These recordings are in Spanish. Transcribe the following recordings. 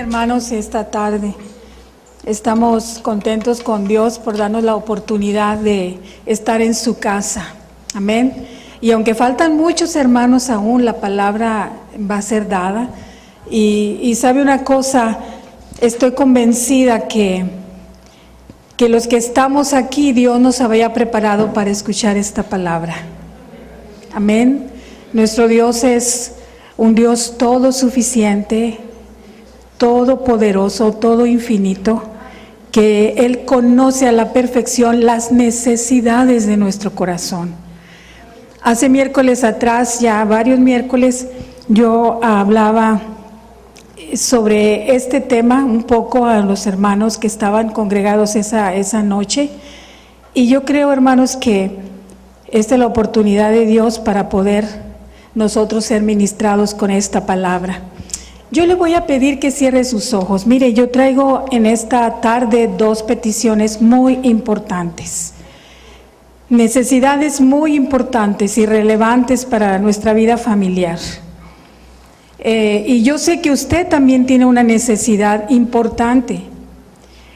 Hermanos, esta tarde estamos contentos con Dios por darnos la oportunidad de estar en su casa. Amén. Y aunque faltan muchos hermanos aún, la palabra va a ser dada. Y sabe una cosa, estoy convencida que los que estamos aquí, Dios nos había preparado para escuchar esta palabra. Amén. Nuestro Dios es un Dios todo suficiente, todopoderoso, todo infinito, que Él conoce a la perfección las necesidades de nuestro corazón. Hace miércoles atrás, ya varios miércoles, yo hablaba sobre este tema un poco a los hermanos que estaban congregados esa noche, y yo creo, hermanos, que esta es la oportunidad de Dios para poder nosotros ser ministrados con esta palabra. Yo le voy a pedir que cierre sus ojos. Mire, yo traigo en esta tarde dos peticiones muy importantes, necesidades muy importantes y relevantes para nuestra vida familiar. Y yo sé que usted también tiene una necesidad importante.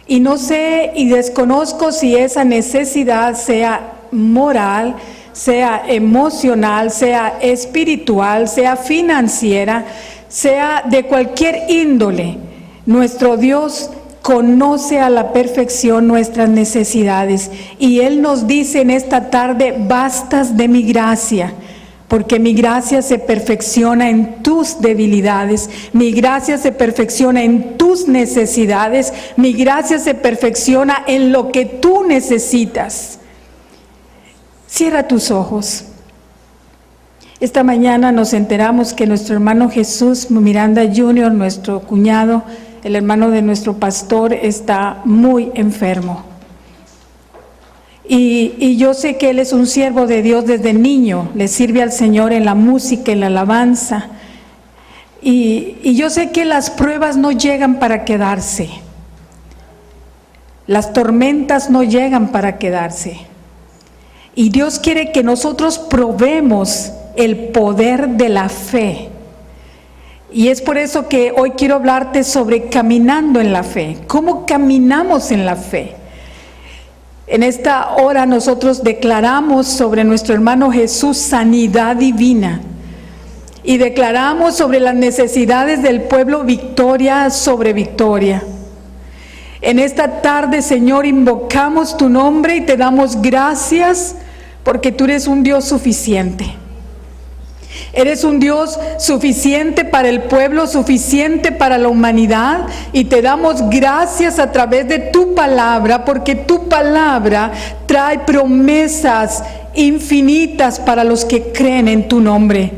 Y no sé y desconozco si esa necesidad sea moral, sea emocional, sea espiritual, sea financiera, sea de cualquier índole. Nuestro Dios conoce a la perfección nuestras necesidades, y Él nos dice en esta tarde: bastas de mi gracia, porque mi gracia se perfecciona en tus debilidades, mi gracia se perfecciona en tus necesidades, mi gracia se perfecciona en lo que tú necesitas. Cierra tus ojos. Esta mañana nos enteramos que nuestro hermano Jesús Miranda Jr., nuestro cuñado, el hermano de nuestro pastor, está muy enfermo. Y yo sé que él es un siervo de Dios desde niño, le sirve al Señor en la música, en la alabanza. Y yo sé que las pruebas no llegan para quedarse. Las tormentas no llegan para quedarse. Y Dios quiere que nosotros probemos el poder de la fe. Y es por eso que hoy quiero hablarte sobre caminando en la fe. ¿Cómo caminamos en la fe? En esta hora nosotros declaramos sobre nuestro hermano Jesús sanidad divina. Y declaramos sobre las necesidades del pueblo victoria sobre victoria. En esta tarde, Señor, invocamos tu nombre y te damos gracias porque tú eres un Dios suficiente. Eres un Dios suficiente para el pueblo, suficiente para la humanidad, y te damos gracias a través de tu palabra, porque tu palabra trae promesas infinitas para los que creen en tu nombre.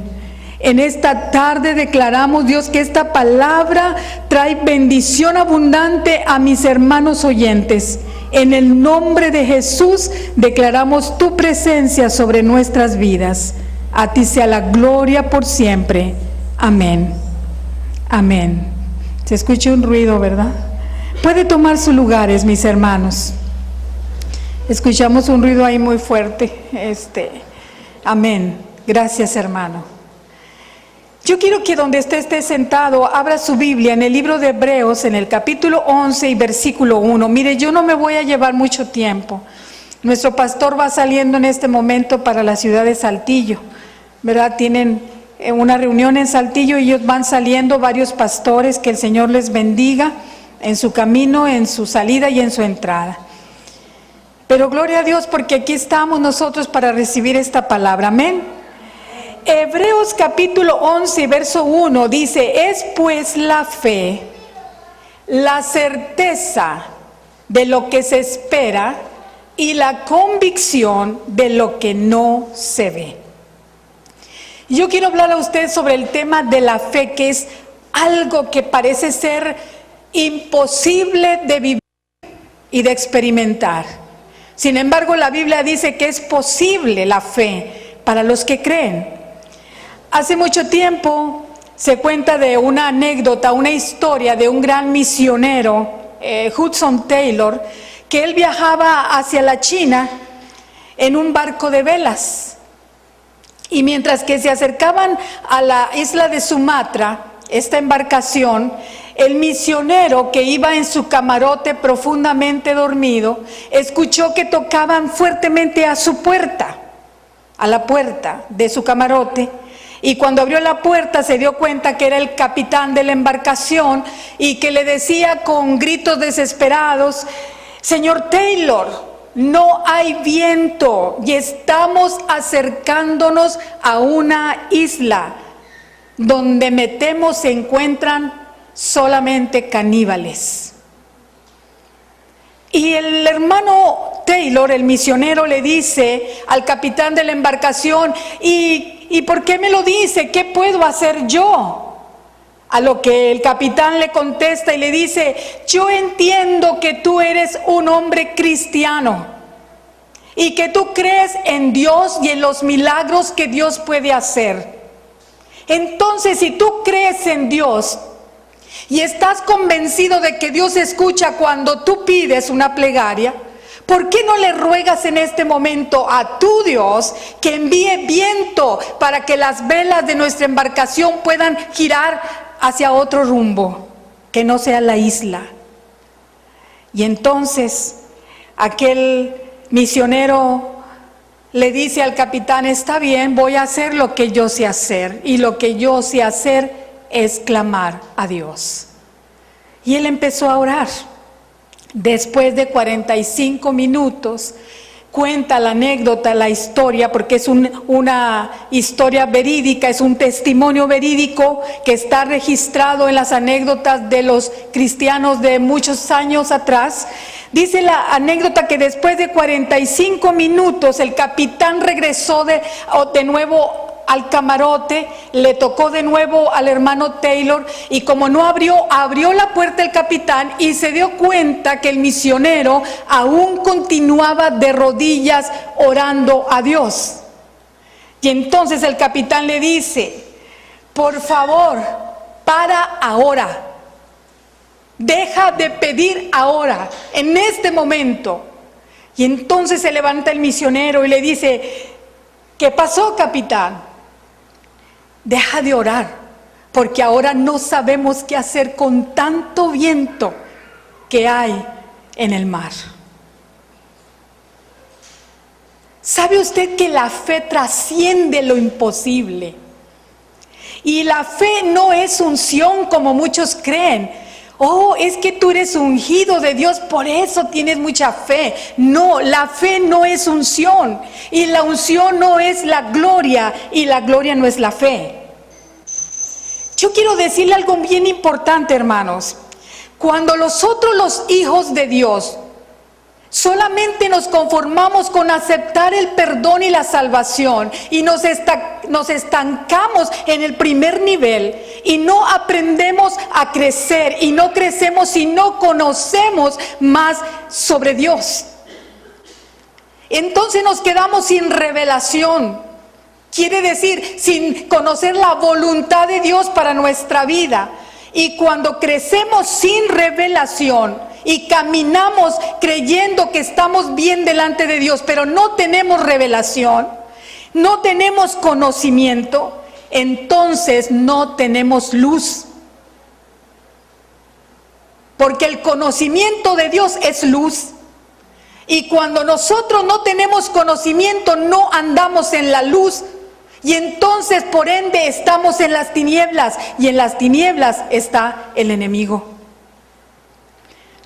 En esta tarde declaramos, Dios, que esta palabra trae bendición abundante a mis hermanos oyentes. En el nombre de Jesús declaramos tu presencia sobre nuestras vidas. A ti sea la gloria por siempre. Amén. Amén. Se escucha un ruido, ¿verdad? Puede tomar sus lugares, mis hermanos. Escuchamos un ruido ahí muy fuerte. Amén. Gracias, hermano. Yo quiero que donde usted esté sentado, abra su Biblia en el libro de Hebreos, en el capítulo 11 y versículo 1. Mire, yo no me voy a llevar mucho tiempo. Nuestro pastor va saliendo en este momento para la ciudad de Saltillo, ¿verdad? Tienen una reunión en Saltillo y ellos van saliendo, varios pastores, que el Señor les bendiga en su camino, en su salida y en su entrada. Pero gloria a Dios, porque aquí estamos nosotros para recibir esta palabra. Amén. Hebreos capítulo 11, verso 1 dice: es pues la fe, la certeza de lo que se espera y la convicción de lo que no se ve. Yo quiero hablar a usted sobre el tema de la fe, que es algo que parece ser imposible de vivir y de experimentar. Sin embargo, la Biblia dice que es posible la fe para los que creen. Hace mucho tiempo se cuenta de una anécdota, una historia de un gran misionero, Hudson Taylor, que él viajaba hacia la China en un barco de velas. Y mientras que se acercaban a la isla de Sumatra, esta embarcación, el misionero que iba en su camarote profundamente dormido, escuchó que tocaban fuertemente a su puerta, a la puerta de su camarote, y cuando abrió la puerta se dio cuenta que era el capitán de la embarcación y que le decía con gritos desesperados: señor Taylor, no hay viento y estamos acercándonos a una isla donde me temo se encuentran solamente caníbales. Y el hermano Taylor, el misionero, le dice al capitán de la embarcación: ¿Y por qué me lo dice? ¿Qué puedo hacer yo? A lo que el capitán le contesta y le dice: yo entiendo que tú eres un hombre cristiano y que tú crees en Dios y en los milagros que Dios puede hacer. Entonces, si tú crees en Dios y estás convencido de que Dios escucha cuando tú pides una plegaria, ¿por qué no le ruegas en este momento a tu Dios que envíe viento para que las velas de nuestra embarcación puedan girar hacia otro rumbo, que no sea la isla? Y entonces aquel misionero le dice al capitán: está bien, voy a hacer lo que yo sé hacer, y lo que yo sé hacer es clamar a Dios. Y él empezó a orar. Después de 45 minutos, cuenta la anécdota, la historia, porque es una historia verídica, es un testimonio verídico que está registrado en las anécdotas de los cristianos de muchos años atrás. Dice la anécdota que después de 45 minutos el capitán regresó de nuevo al camarote, le tocó de nuevo al hermano Taylor, y como no abrió la puerta el capitán y se dio cuenta que el misionero aún continuaba de rodillas orando a Dios. Y entonces el capitán le dice: por favor, para ahora, deja de pedir ahora, en este momento. Y entonces se levanta el misionero y le dice: ¿qué pasó, capitán? Deja de orar, porque ahora no sabemos qué hacer con tanto viento que hay en el mar. ¿Sabe usted que la fe trasciende lo imposible? Y la fe no es unción como muchos creen. Oh, es que tú eres ungido de Dios, por eso tienes mucha fe. No, la fe no es unción, y la unción no es la gloria, y la gloria no es la fe. Yo quiero decirle algo bien importante, hermanos. Cuando nosotros, los hijos de Dios, solamente nos conformamos con aceptar el perdón y la salvación, y nos estancamos en el primer nivel, y no aprendemos a crecer, y no crecemos si no conocemos más sobre Dios, entonces nos quedamos sin revelación. Quiere decir, sin conocer la voluntad de Dios para nuestra vida. Y cuando crecemos sin revelación y caminamos creyendo que estamos bien delante de Dios, pero no tenemos revelación, no tenemos conocimiento, entonces no tenemos luz. Porque el conocimiento de Dios es luz. Y cuando nosotros no tenemos conocimiento, no andamos en la luz. Y entonces, por ende, estamos en las tinieblas, y en las tinieblas está el enemigo.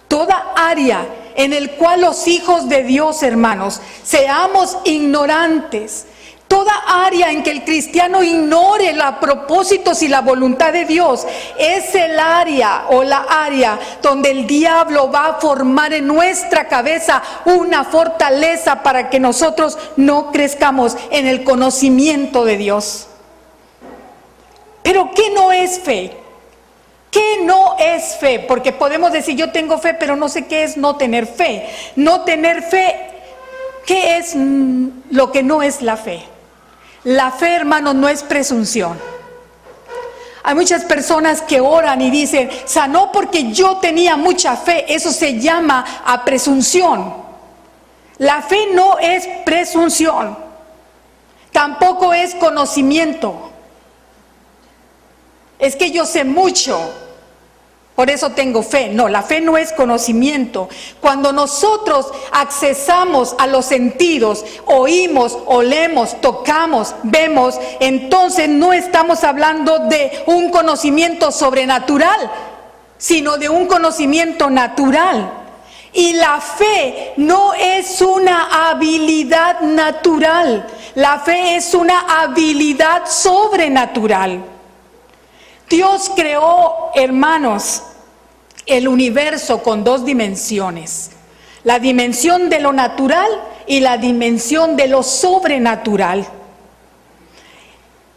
Toda área en el cual los hijos de Dios, hermanos, seamos ignorantes, toda área en que el cristiano ignore los propósitos y la voluntad de Dios, es el área o la área donde el diablo va a formar en nuestra cabeza una fortaleza para que nosotros no crezcamos en el conocimiento de Dios. Pero ¿qué no es fe? ¿Qué no es fe? Porque podemos decir: yo tengo fe, pero no sé qué es no tener fe. No tener fe, ¿qué es lo que no es la fe? La fe, hermanos, no es presunción. Hay muchas personas que oran y dicen: sanó porque yo tenía mucha fe. Eso se llama a presunción. La fe no es presunción, tampoco es conocimiento. Es que yo sé mucho. por eso tengo fe. No, la fe no es conocimiento. Cuando nosotros accesamos a los sentidos, oímos, olemos, tocamos, vemos, entonces no estamos hablando de un conocimiento sobrenatural, sino de un conocimiento natural. Y la fe no es una habilidad natural, la fe es una habilidad sobrenatural. Dios creó, hermanos, el universo con dos dimensiones: la dimensión de lo natural y la dimensión de lo sobrenatural.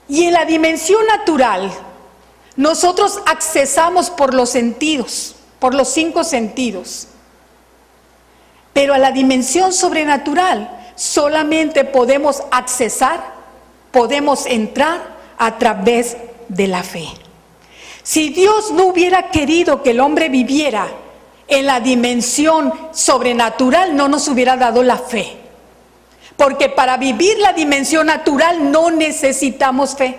Y en la dimensión natural, nosotros accesamos por los sentidos, por los 5 sentidos. Pero a la dimensión sobrenatural solamente podemos accesar, podemos entrar a través de la fe. Si Dios no hubiera querido que el hombre viviera en la dimensión sobrenatural, no nos hubiera dado la fe. Porque para vivir la dimensión natural no necesitamos fe.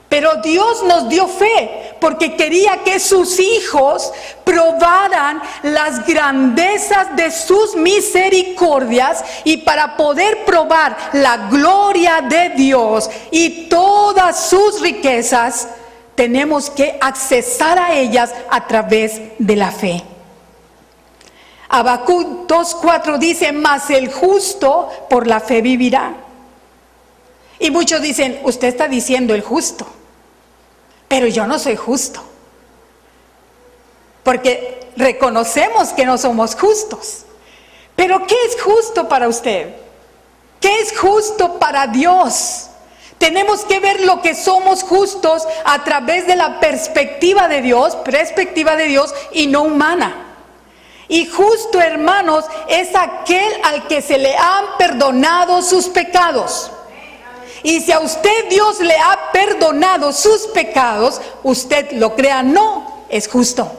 Pero Dios nos dio fe porque quería que sus hijos probaran las grandezas de sus misericordias, y para poder probar la gloria de Dios y todas sus riquezas, tenemos que accesar a ellas a través de la fe. Habacuc 2:4 dice: mas el justo por la fe vivirá. Y muchos dicen: usted está diciendo el justo, pero yo no soy justo, porque reconocemos que no somos justos. Pero ¿qué es justo para usted? ¿Qué es justo para Dios? Tenemos que ver lo que somos justos a través de la perspectiva de Dios y no humana. Y justo, hermanos, es aquel al que se le han perdonado sus pecados. Y si a usted Dios le ha perdonado sus pecados, usted lo crea, no, es justo.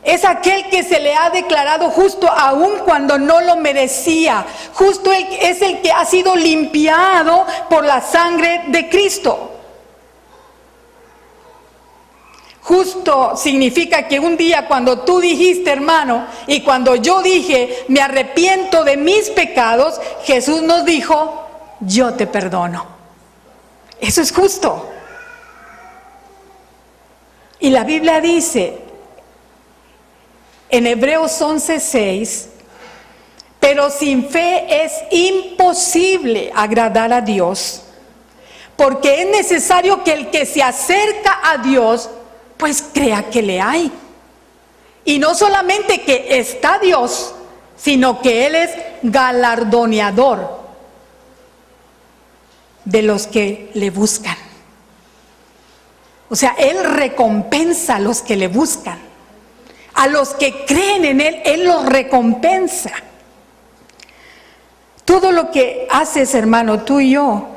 Es aquel que se le ha declarado justo aun cuando no lo merecía. Justo es el que ha sido limpiado por la sangre de Cristo. Justo significa que un día, cuando tú dijiste, hermano, y cuando yo dije, me arrepiento de mis pecados, Jesús nos dijo: yo te perdono. Eso es justo. Y la Biblia dice en Hebreos 11:6: pero sin fe es imposible agradar a Dios, porque es necesario que el que se acerca a Dios, pues crea que le hay. Y no solamente que está Dios, sino que Él es galardoneador de los que le buscan. O sea, Él recompensa a los que le buscan. A los que creen en Él, Él los recompensa. Todo lo que haces, hermano, tú y yo,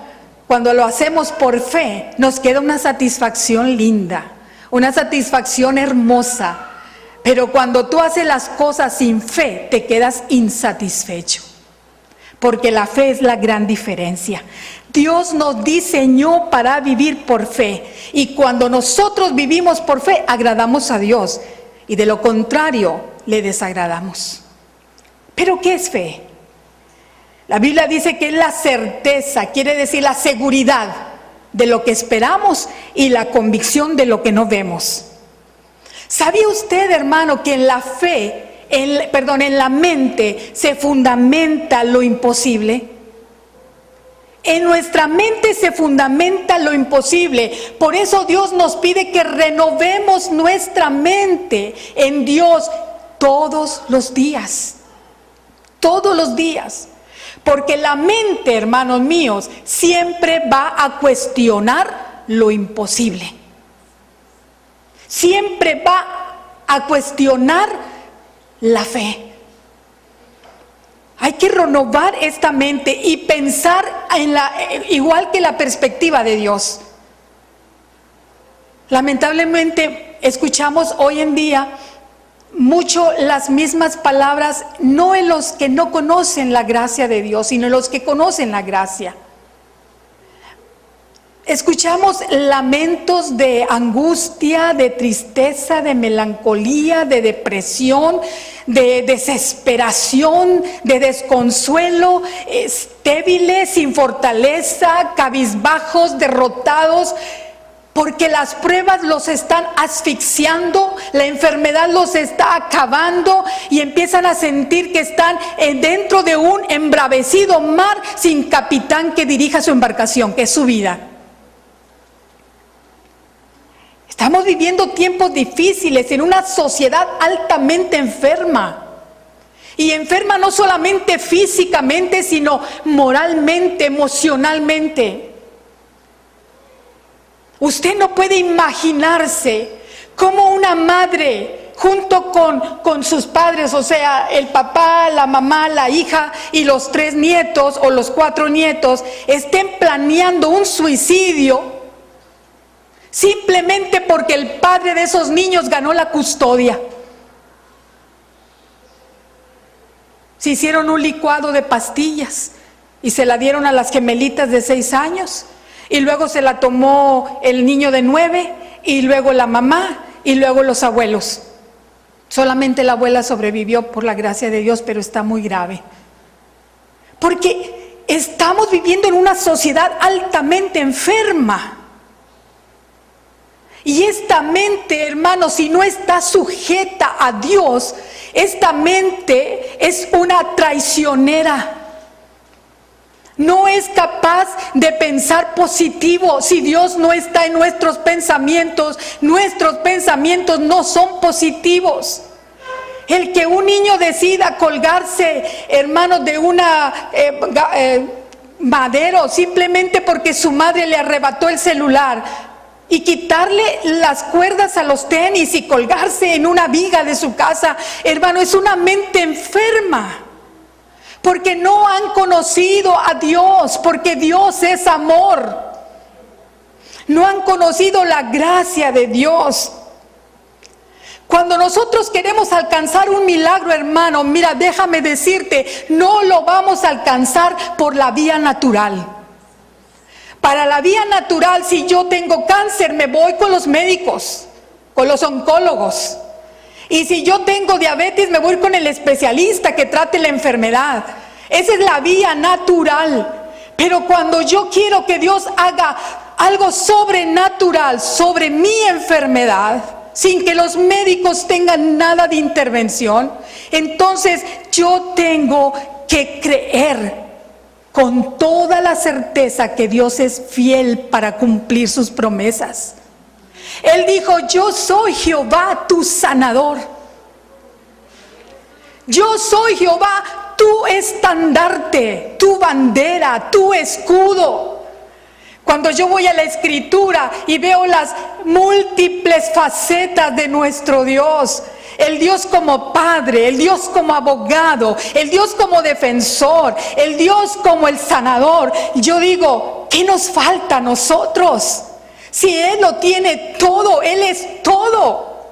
cuando lo hacemos por fe, nos queda una satisfacción linda, una satisfacción hermosa. Pero cuando tú haces las cosas sin fe, te quedas insatisfecho. Porque la fe es la gran diferencia. Dios nos diseñó para vivir por fe. Y cuando nosotros vivimos por fe, agradamos a Dios. Y de lo contrario, le desagradamos. ¿Pero qué es fe? La Biblia dice que es la certeza, quiere decir la seguridad de lo que esperamos y la convicción de lo que no vemos. ¿Sabía usted, hermano, que en la fe, en la mente se fundamenta lo imposible? En nuestra mente se fundamenta lo imposible. Por eso Dios nos pide que renovemos nuestra mente en Dios todos los días. Todos los días. Porque la mente, hermanos míos, siempre va a cuestionar lo imposible. Siempre va a cuestionar la fe. Hay que renovar esta mente y pensar igual que la perspectiva de Dios. Lamentablemente escuchamos hoy en día mucho las mismas palabras, no en los que no conocen la gracia de Dios, sino en los que conocen la gracia. Escuchamos lamentos de angustia, de tristeza, de melancolía, de depresión, de desesperación, de desconsuelo, débiles, sin fortaleza, cabizbajos, derrotados, porque las pruebas los están asfixiando, la enfermedad los está acabando y empiezan a sentir que están dentro de un embravecido mar sin capitán que dirija su embarcación, que es su vida. Estamos viviendo tiempos difíciles en una sociedad altamente enferma. Y enferma no solamente físicamente, sino moralmente, emocionalmente. Usted no puede imaginarse cómo una madre, junto con sus padres, o sea, el papá, la mamá, la hija y los 3 nietos o los 4 nietos, estén planeando un suicidio simplemente porque el padre de esos niños ganó la custodia. Se hicieron un licuado de pastillas y se la dieron a las gemelitas de 6 años, y luego se la tomó el niño de 9, y luego la mamá, y luego los abuelos. Solamente la abuela sobrevivió por la gracia de Dios, pero está muy grave. Porque estamos viviendo en una sociedad altamente enferma. Y esta mente, hermanos, si no está sujeta a Dios, esta mente es una traicionera. No es capaz de pensar positivo. Si Dios no está en nuestros pensamientos no son positivos. El que un niño decida colgarse, hermanos, de una madero simplemente porque su madre le arrebató el celular, y quitarle las cuerdas a los tenis y colgarse en una viga de su casa, hermano, es una mente enferma. Porque no han conocido a Dios, porque Dios es amor. No han conocido la gracia de Dios. Cuando nosotros queremos alcanzar un milagro, hermano, mira, déjame decirte, no lo vamos a alcanzar por la vía natural. Para la vía natural, si yo tengo cáncer, me voy con los médicos, con los oncólogos. Y si yo tengo diabetes, me voy con el especialista que trate la enfermedad. Esa es la vía natural. Pero cuando yo quiero que Dios haga algo sobrenatural sobre mi enfermedad, sin que los médicos tengan nada de intervención, entonces yo tengo que creer con toda la certeza que Dios es fiel para cumplir sus promesas. Él dijo: yo soy Jehová tu sanador. Yo soy Jehová tu estandarte, tu bandera, tu escudo. Cuando yo voy a la Escritura y veo las múltiples facetas de nuestro Dios, el Dios como Padre, el Dios como abogado, el Dios como defensor, el Dios como el sanador, yo digo, ¿qué nos falta a nosotros? Si Él lo tiene todo, Él es todo.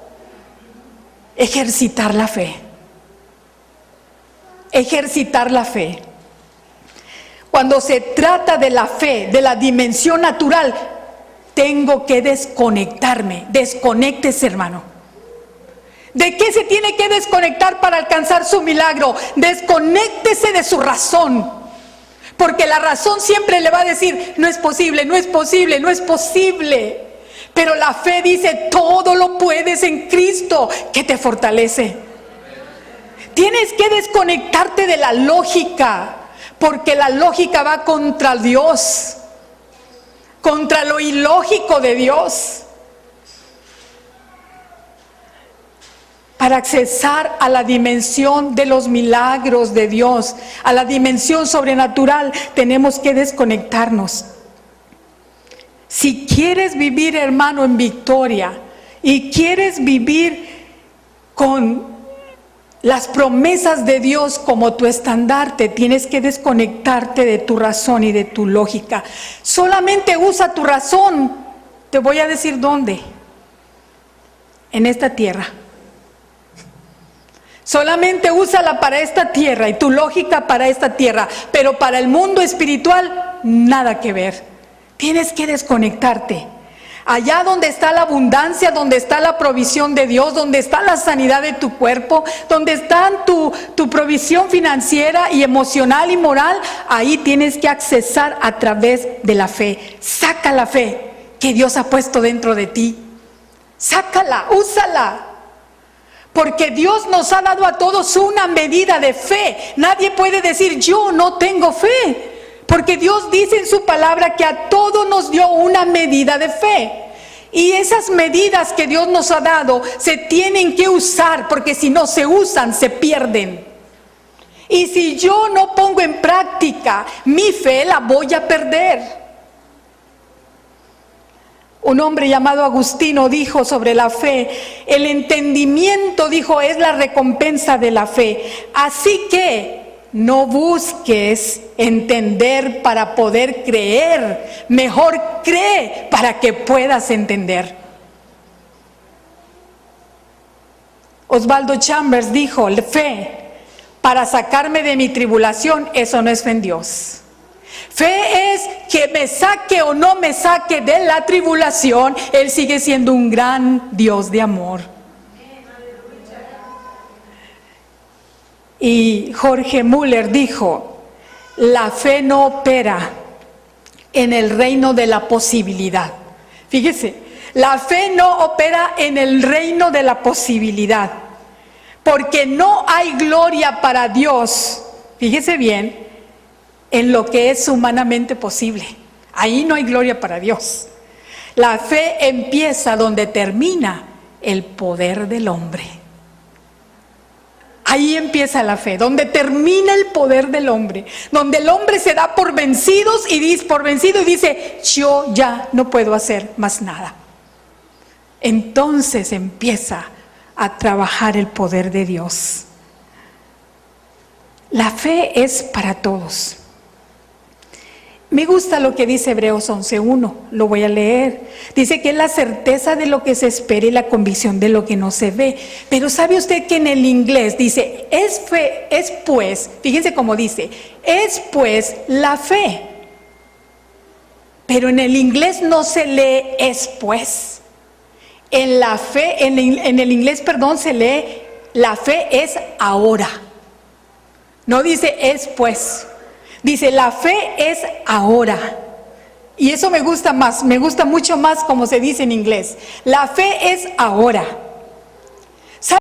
Ejercitar la fe. Ejercitar la fe. Cuando se trata de la fe, de la dimensión natural, tengo que desconectarme. Desconéctese, hermano. ¿De qué se tiene que desconectar para alcanzar su milagro? Desconéctese de su razón. Porque la razón siempre le va a decir: no es posible, no es posible, no es posible. Pero la fe dice: todo lo puedes en Cristo que te fortalece. Tienes que desconectarte de la lógica, porque la lógica va contra Dios, contra lo ilógico de Dios. Para accesar a la dimensión de los milagros de Dios, a la dimensión sobrenatural, tenemos que desconectarnos. Si quieres vivir, hermano, en victoria, y quieres vivir con las promesas de Dios como tu estandarte, tienes que desconectarte de tu razón y de tu lógica. Solamente usa tu razón. Te voy a decir dónde. En esta tierra. Solamente úsala para esta tierra y tu lógica para esta tierra, pero para el mundo espiritual nada que ver. Tienes que desconectarte. Allá donde está la abundancia, donde está la provisión de Dios, donde está la sanidad de tu cuerpo, donde está tu provisión financiera y emocional y moral, ahí tienes que accesar a través de la fe. Saca la fe que Dios ha puesto dentro de ti. Sácala, úsala. Porque Dios nos ha dado a todos una medida de fe. Nadie puede decir, yo no tengo fe. Porque Dios dice en su palabra que a todos nos dio una medida de fe. Y esas medidas que Dios nos ha dado se tienen que usar, porque si no se usan, se pierden. Y si yo no pongo en práctica mi fe, la voy a perder. Un hombre llamado Agustino dijo sobre la fe, el entendimiento, dijo, es la recompensa de la fe. Así que no busques entender para poder creer, mejor cree para que puedas entender. Osvaldo Chambers dijo, fe para sacarme de mi tribulación, eso no es fe en Dios. Fe es que me saque o no me saque de la tribulación, Él sigue siendo un gran Dios de amor. Y Jorge Müller dijo, la fe no opera en el reino de la posibilidad. Fíjese, la fe no opera en el reino de la posibilidad, porque no hay gloria para Dios, fíjese bien, en lo que es humanamente posible. Ahí no hay gloria para Dios. La fe empieza donde termina el poder del hombre. Ahí empieza la fe, donde termina el poder del hombre, donde el hombre se da por vencido y dice, yo ya no puedo hacer más nada. Entonces empieza a trabajar el poder de Dios. La fe es para todos. Me gusta lo que dice Hebreos 11:1, lo voy a leer. Dice que es la certeza de lo que se espera y la convicción de lo que no se ve. Pero ¿sabe usted que en el inglés dice, es fe, es pues, fíjense cómo dice, es pues la fe? Pero en el inglés no se lee es pues. En la fe, en el inglés, perdón, se lee, la fe es ahora. No dice es pues. Dice, la fe es ahora. Y eso me gusta más, me gusta mucho más como se dice en inglés. La fe es ahora. ¿Sabe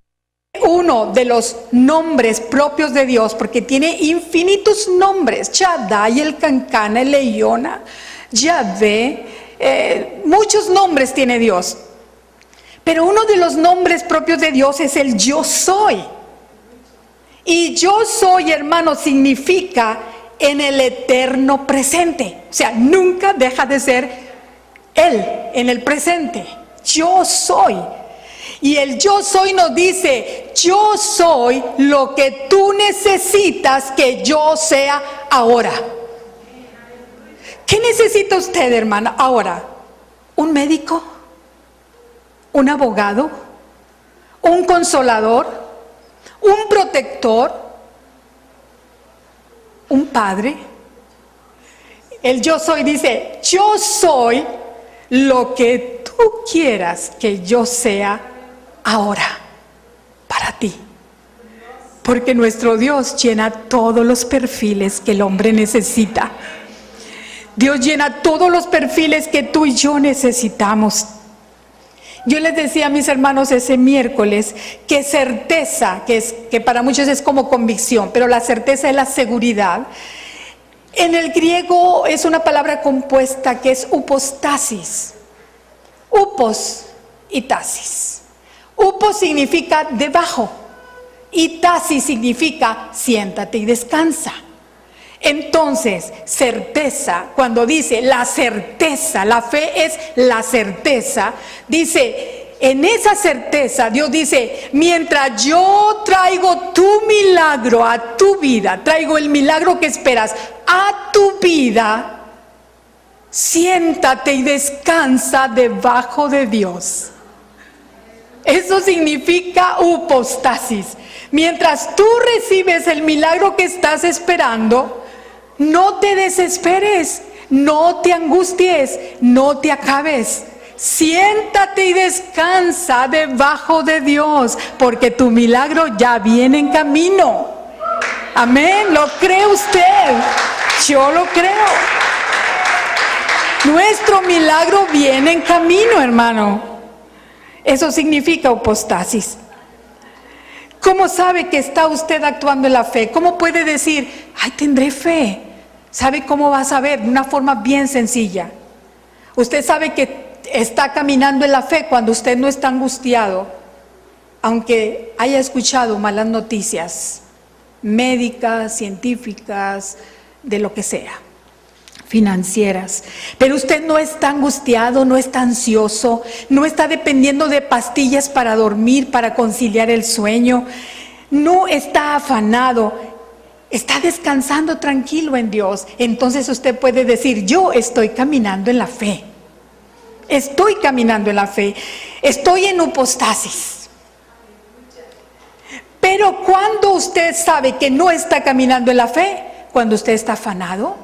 uno de los nombres propios de Dios? Porque tiene infinitos nombres. Shaddai, el Cancana, el Leyona, Yahvé, muchos nombres tiene Dios. Pero uno de los nombres propios de Dios es el yo soy. Y yo soy, hermano, significa en el eterno presente. O sea, nunca deja de ser Él en el presente. Yo soy. Y el yo soy nos dice, yo soy lo que tú necesitas que yo sea ahora. ¿Qué necesita usted, hermana, ahora? ¿Un médico? ¿Un abogado? ¿Un consolador? ¿Un protector? ¿Un padre? El yo soy dice, yo soy lo que tú quieras que yo sea ahora para ti. Porque nuestro Dios llena todos los perfiles que el hombre necesita. Dios llena todos los perfiles que tú y yo necesitamos. Yo les decía a mis hermanos ese miércoles que certeza, que para muchos es como convicción, pero la certeza es la seguridad. En el griego es una palabra compuesta que es upostasis. Upos y tasis. Upos significa debajo y tasis significa siéntate y descansa. Entonces, certeza, cuando dice la certeza, la fe es la certeza, dice, en esa certeza Dios dice, mientras yo traigo tu milagro a tu vida, traigo el milagro que esperas a tu vida, siéntate y descansa debajo de Dios. Eso significa upostasis. Mientras tú recibes el milagro que estás esperando, no te desesperes, No te angusties, no te acabes. Siéntate y descansa debajo de Dios, porque tu milagro ya viene en camino. Amén. ¿Lo cree usted? Yo lo creo. Nuestro milagro viene en camino, hermano. Eso significa apostasis. ¿Cómo sabe que está usted actuando en la fe? ¿Cómo puede decir, ay, tendré fe? ¿Sabe cómo va a saber? De una forma bien sencilla. Usted sabe que está caminando en la fe cuando usted no está angustiado, aunque haya escuchado malas noticias médicas, científicas, de lo que sea, financieras. Pero usted no está angustiado, no está ansioso, no está dependiendo de pastillas para dormir, para conciliar el sueño, no está afanado, está descansando tranquilo en Dios. Entonces usted puede decir, yo estoy caminando en la fe. Estoy caminando en la fe, estoy en hipostasis. Pero cuando usted sabe que no está caminando en la fe, cuando usted está afanado,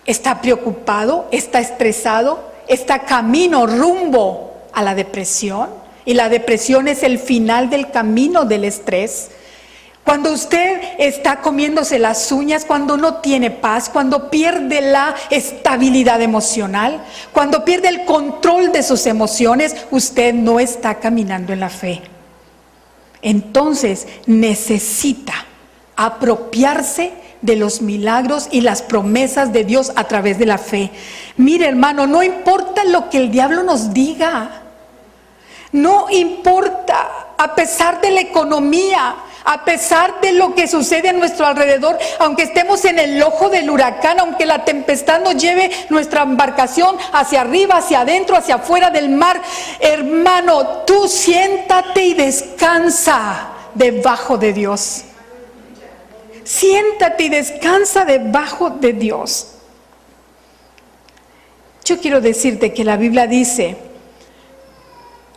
está preocupado, está estresado, está camino rumbo a la depresión, y la depresión es el final del camino del estrés. Cuando usted está comiéndose las uñas, cuando no tiene paz, cuando pierde la estabilidad emocional, cuando pierde el control de sus emociones, usted no está caminando en la fe. Entonces necesita apropiarse de los milagros y las promesas de Dios a través de la fe. Mire, hermano, no importa lo que el diablo nos diga, no importa, a pesar de la economía, a pesar de lo que sucede a nuestro alrededor, aunque estemos en el ojo del huracán, aunque la tempestad nos lleve nuestra embarcación hacia arriba, hacia adentro, hacia afuera del mar, hermano, tú siéntate y descansa debajo de Dios. Siéntate y descansa debajo de Dios. Yo quiero decirte que la Biblia dice,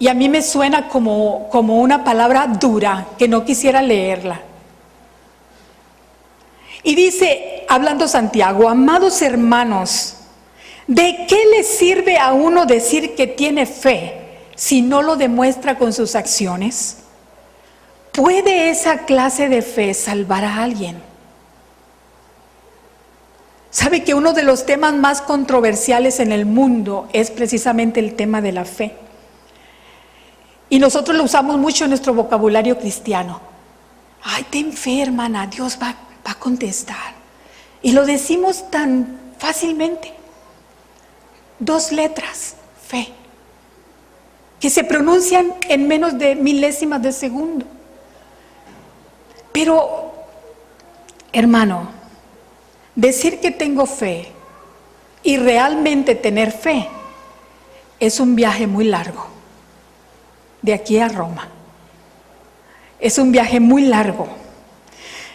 y a mí me suena como una palabra dura, que no quisiera leerla. Y dice, hablando Santiago, amados hermanos, ¿de qué le sirve a uno decir que tiene fe si no lo demuestra con sus acciones? ¿Puede esa clase de fe salvar a alguien? ¿Sabe que uno de los temas más controversiales en el mundo es precisamente el tema de la fe? Y nosotros lo usamos mucho en nuestro vocabulario cristiano. Ay, ten fe, hermana, Dios va a contestar. Y lo decimos tan fácilmente. 2 letras, fe, que se pronuncian en menos de milésimas de segundo. Pero, hermano, decir que tengo fe y realmente tener fe es un viaje muy largo. De aquí a Roma. Es un viaje muy largo.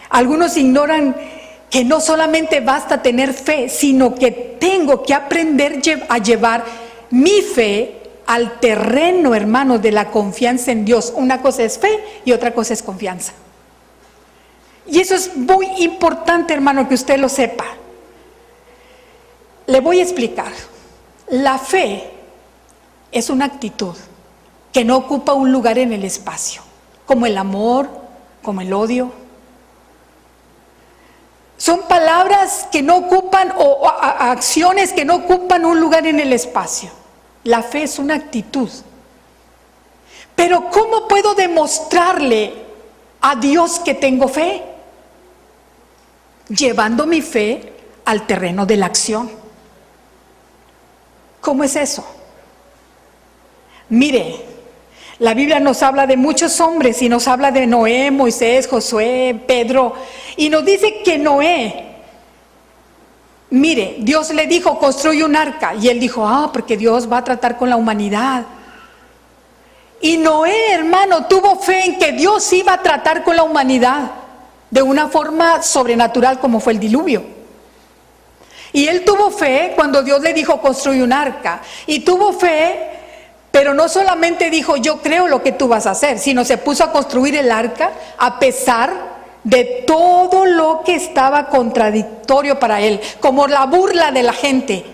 Algunos ignoran que no solamente basta tener fe, sino que tengo que aprender a llevar mi fe al terreno, hermanos, de la confianza en Dios. Una cosa es fe y otra cosa es confianza. Y eso es muy importante, hermano, que usted lo sepa. Le voy a explicar. La fe es una actitud que no ocupa un lugar en el espacio, como el amor, como el odio. Son palabras que no ocupan, o acciones que no ocupan un lugar en el espacio. La fe es una actitud. Pero ¿cómo puedo demostrarle a Dios que tengo fe? Llevando mi fe al terreno de la acción. ¿Cómo es eso? Mire, la Biblia nos habla de muchos hombres y nos habla de Noé, Moisés, Josué, Pedro, y nos dice que Noé, mire, Dios le dijo, construye un arca, y él dijo, porque Dios va a tratar con la humanidad. Y Noé, hermano, tuvo fe en que Dios iba a tratar con la humanidad de una forma sobrenatural como fue el diluvio. Y él tuvo fe cuando Dios le dijo, construye un arca, y tuvo fe. Pero no solamente dijo, yo creo lo que tú vas a hacer, sino se puso a construir el arca a pesar de todo lo que estaba contradictorio para él, como la burla de la gente.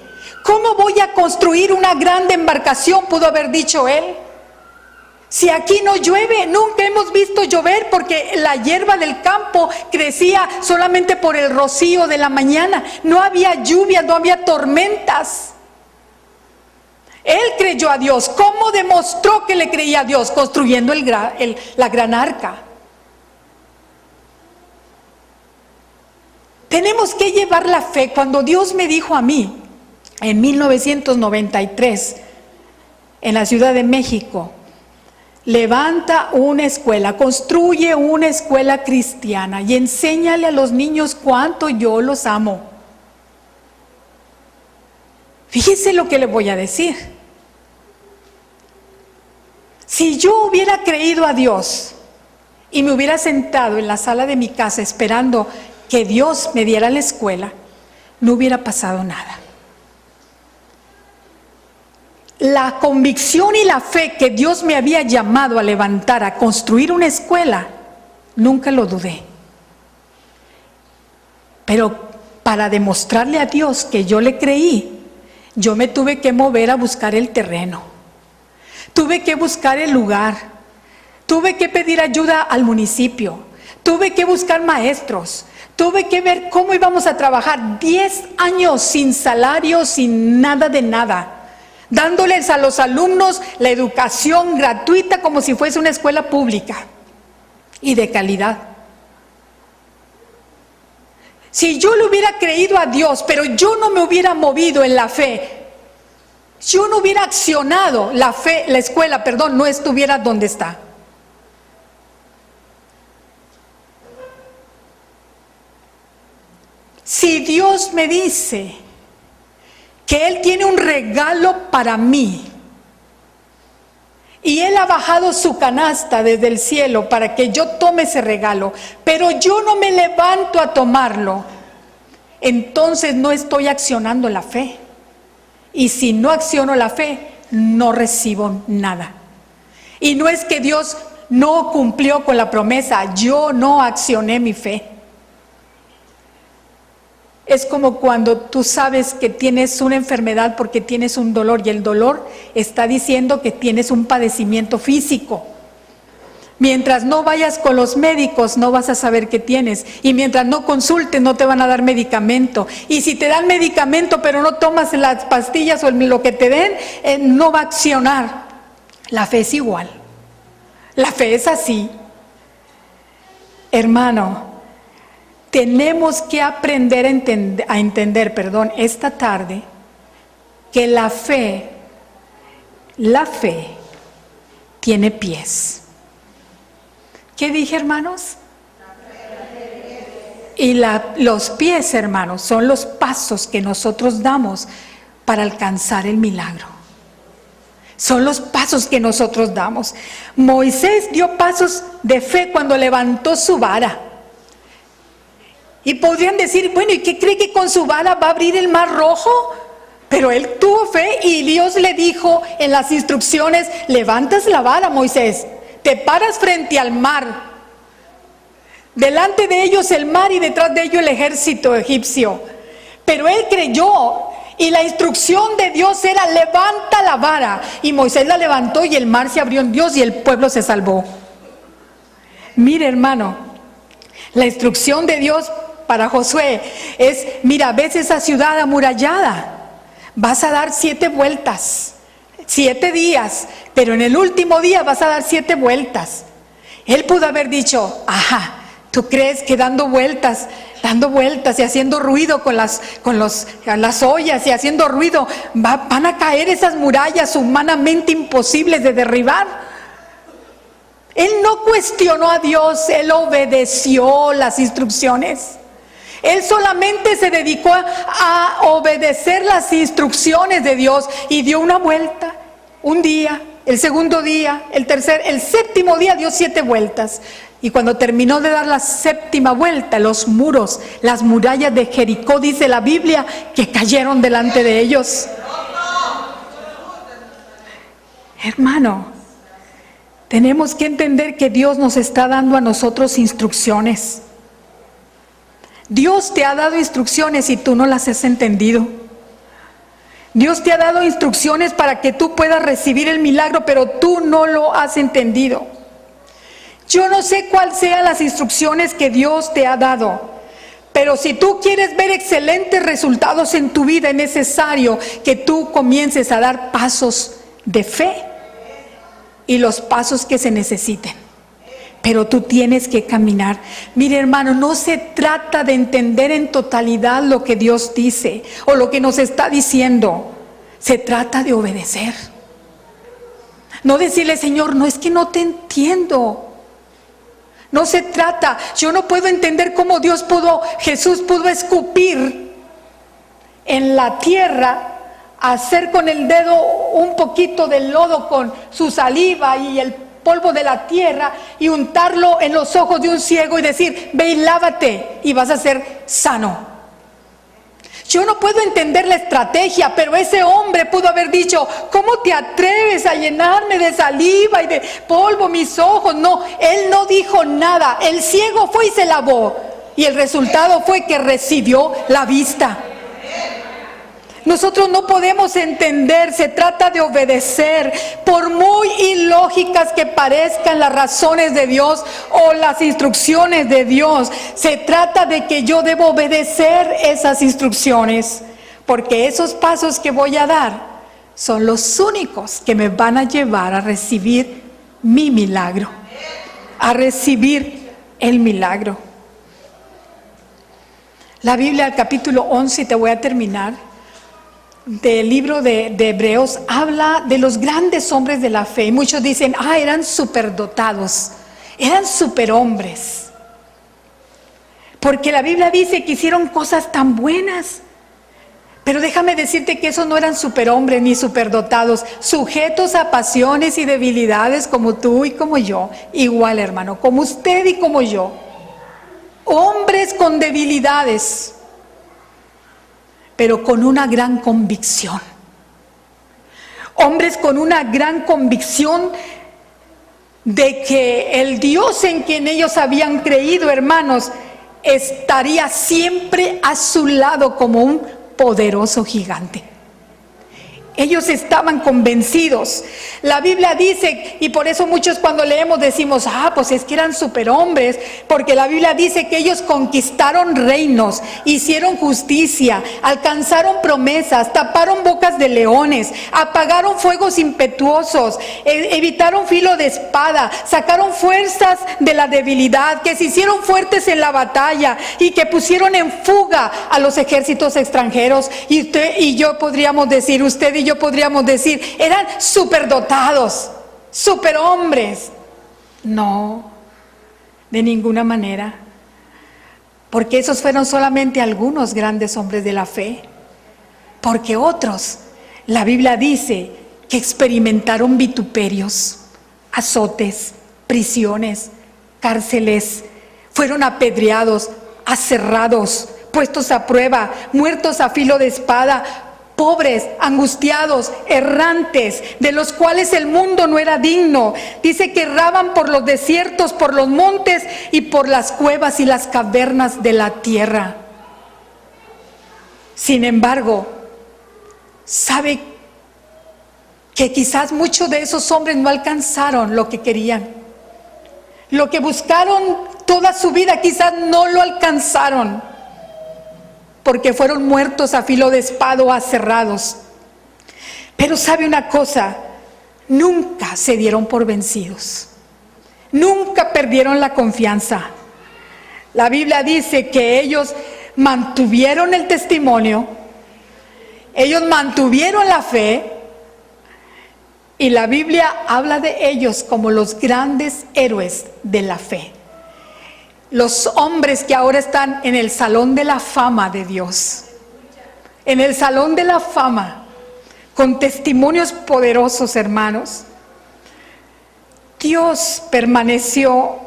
¿Cómo voy a construir una grande embarcación?, pudo haber dicho él. Si aquí no llueve, nunca hemos visto llover, porque la hierba del campo crecía solamente por el rocío de la mañana. No había lluvia, no había tormentas. Él creyó a Dios. ¿Cómo demostró que le creía a Dios? Construyendo la gran arca. Tenemos que llevar la fe. Cuando Dios me dijo a mí, en 1993, en la Ciudad de México, levanta una escuela, construye una escuela cristiana y enséñale a los niños cuánto yo los amo. Fíjese lo que le voy a decir. Si yo hubiera creído a Dios y me hubiera sentado en la sala de mi casa esperando que Dios me diera la escuela, no hubiera pasado nada. La convicción y la fe que Dios me había llamado a levantar, a construir una escuela, nunca lo dudé. Pero para demostrarle a Dios que yo le creí, yo me tuve que mover a buscar el terreno. Tuve que buscar el lugar. Tuve que pedir ayuda al municipio. Tuve que buscar maestros. Tuve que ver cómo íbamos a trabajar. 10 años sin salario, sin nada de nada, dándoles a los alumnos la educación gratuita como si fuese una escuela pública y de calidad. Si yo le hubiera creído a Dios, pero yo no me hubiera movido en la fe, yo no hubiera accionado la fe, la escuela, no estuviera donde está. Si Dios me dice que Él tiene un regalo para mí y Él ha bajado su canasta desde el cielo para que yo tome ese regalo, pero yo no me levanto a tomarlo, entonces no estoy accionando la fe. Y si no acciono la fe, no recibo nada. Y no es que Dios no cumplió con la promesa, yo no accioné mi fe. Es como cuando tú sabes que tienes una enfermedad porque tienes un dolor y el dolor está diciendo que tienes un padecimiento físico. Mientras no vayas con los médicos no vas a saber qué tienes, y mientras no consultes no te van a dar medicamento, y si te dan medicamento pero no tomas las pastillas o lo que te den, no va a accionar. La fe es igual, la fe es así. Hermano, tenemos que aprender a entender esta tarde que la fe tiene pies. ¿Qué dije, hermanos? Y los pies, hermanos, son los pasos que nosotros damos para alcanzar el milagro. Son los pasos que nosotros damos. Moisés dio pasos de fe cuando levantó su vara. Y podrían decir, bueno, ¿y qué cree que con su vara va a abrir el mar rojo? Pero él tuvo fe y Dios le dijo en las instrucciones, levantas la vara, Moisés, te paras frente al mar. Delante de ellos el mar y detrás de ellos el ejército egipcio. Pero él creyó y la instrucción de Dios era, levanta la vara. Y Moisés la levantó y el mar se abrió en Dios y el pueblo se salvó. Mire, hermano, la instrucción de Dios para Josué es, mira, ves esa ciudad amurallada, vas a dar 7 vueltas, 7 días, pero en el último día vas a dar 7 vueltas. Él pudo haber dicho, ajá, ¿tú crees que dando vueltas y haciendo ruido con las ollas y haciendo ruido, van a caer esas murallas humanamente imposibles de derribar? Él no cuestionó a Dios, él obedeció las instrucciones. Él solamente se dedicó a obedecer las instrucciones de Dios y dio una vuelta, un día, el segundo día, el tercer, el séptimo día dio 7 vueltas. Y cuando terminó de dar la 7ª vuelta, los muros, las murallas de Jericó, dice la Biblia, que cayeron delante de ellos. Hermano, tenemos que entender que Dios nos está dando a nosotros instrucciones. Dios te ha dado instrucciones y tú no las has entendido. Dios te ha dado instrucciones para que tú puedas recibir el milagro, pero tú no lo has entendido. Yo no sé cuáles sean las instrucciones que Dios te ha dado, pero si tú quieres ver excelentes resultados en tu vida, es necesario que tú comiences a dar pasos de fe y los pasos que se necesiten. Pero tú tienes que caminar. Mire, hermano, no se trata de entender en totalidad lo que Dios dice o lo que nos está diciendo. Se trata de obedecer. No decirle, Señor, no, es que no te entiendo. No se trata, yo no puedo entender cómo Jesús pudo escupir en la tierra, hacer con el dedo un poquito de lodo con su saliva y el polvo de la tierra y untarlo en los ojos de un ciego y decir, ve y lávate y vas a ser sano. Yo no puedo entender la estrategia, pero ese hombre pudo haber dicho, ¿cómo te atreves a llenarme de saliva y de polvo mis ojos? No, él no dijo nada. El ciego fue y se lavó. Y el resultado fue que recibió la vista. Nosotros no podemos entender, se trata de obedecer, por muy ilógicas que parezcan las razones de Dios o las instrucciones de Dios. Se trata de que yo debo obedecer esas instrucciones, porque esos pasos que voy a dar son los únicos que me van a llevar a recibir mi milagro, a recibir el milagro. La Biblia, el capítulo 11, y te voy a terminar, del libro de Hebreos, habla de los grandes hombres de la fe. Y muchos dicen, eran superdotados, eran superhombres. Porque la Biblia dice que hicieron cosas tan buenas. Pero déjame decirte que esos no eran superhombres ni superdotados, sujetos a pasiones y debilidades como tú y como yo. Igual, hermano, como usted y como yo. Hombres con debilidades, pero con una gran convicción. Hombres con una gran convicción de que el Dios en quien ellos habían creído, hermanos, estaría siempre a su lado como un poderoso gigante. Ellos estaban convencidos. La Biblia dice, y por eso muchos cuando leemos decimos, pues es que eran superhombres, porque la Biblia dice que ellos conquistaron reinos, hicieron justicia, alcanzaron promesas, taparon bocas de leones, apagaron fuegos impetuosos, evitaron filo de espada, sacaron fuerzas de la debilidad, que se hicieron fuertes en la batalla y que pusieron en fuga a los ejércitos extranjeros. Y usted y yo podríamos decir, usted y yo podríamos decir, eran superdotados, superhombres. No, de ninguna manera, porque esos fueron solamente algunos grandes hombres de la fe, porque otros, la Biblia dice que experimentaron vituperios, azotes, prisiones, cárceles, fueron apedreados, aserrados, puestos a prueba, muertos a filo de espada, pobres, angustiados, errantes, de los cuales el mundo no era digno. Dice que erraban por los desiertos, por los montes y por las cuevas y las cavernas de la tierra. Sin embargo, sabe que quizás muchos de esos hombres no alcanzaron lo que querían. Lo que buscaron toda su vida quizás no lo alcanzaron, porque fueron muertos a filo de espada o aserrados. Pero sabe una cosa, nunca se dieron por vencidos, nunca perdieron la confianza. La Biblia dice que ellos mantuvieron el testimonio, ellos mantuvieron la fe, y la Biblia habla de ellos como los grandes héroes de la fe. Los hombres que ahora están en el salón de la fama de Dios, en el salón de la fama, con testimonios poderosos, hermanos. Dios permaneció